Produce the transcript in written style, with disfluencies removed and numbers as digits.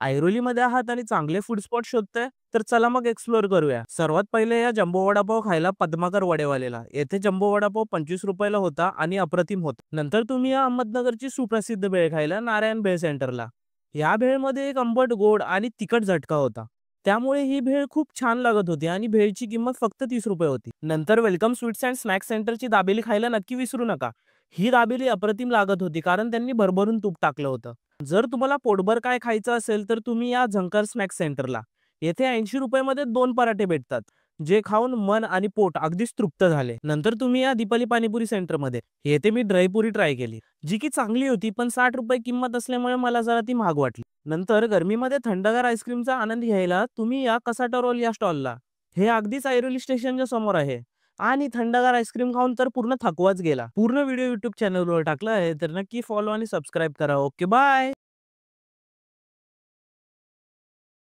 ऐरोलीमध्ये आहात आणि चांगले फूड स्पॉट शोधताय तर चला मग एक्सप्लोर करूया। सर्वात पहिले या जम्बो वडापाव खायला पद्माकर वडेवालेला। येथे जम्बो वडापाव 25 रुपयाला होता आणि अप्रतिम होता। नंतर तुम्ही या अहमदनगरची सुप्रसिद्ध भेळ खायला नारायण भेळ सेंटरला। या भेळमध्ये एक आंबट गोड आणि तिखट झटका होता, त्यामुळे ही भेळ खूप छान लागत होती आणि भेळची किंमत फक्त 30 रुपये होती। नंतर वेलकम स्वीट्स अँड स्नॅक्स सेंटरची दाबेली खायला नक्की विसरू नका। ही दाबेली अप्रतिम लागत होती कारण त्यांनी भरभरून तूप टाकलं होतं। जर तुम्हाला पोटभर काय खायचं असेल तर तुम्ही या झंकर स्नॅक्स सेंटरला। येथे 80 रुपयामध्ये 2 पराठे भेटतात, जे खाऊन मन आणि पोट अगदीच तृप्त झाले। नंतर तुम्ही या दीपाली पाणीपुरी सेंटरमध्ये। येथे मी ड्रायपुरी ट्राय केली, जी की चांगली होती, पण 60 रुपये किंमत असल्यामुळे मला जरा ती महाग वाटली। नंतर गरमीमध्ये थंडगार आईस्क्रीमचा आनंद घ्यायला तुम्ही या कसाटा रोल या स्टॉलला। हे अगदीच ऐरोली स्टेशनच्या समोर आहे आणि थंडगार आईस्क्रीम खाऊन तर पूर्ण थकवाच गेला। पूर्ण व्हिडिओ युट्यूब चॅनलवर टाकला आहे, तर नक्की फॉलो आणि सबस्क्राईब करा। Okay bye.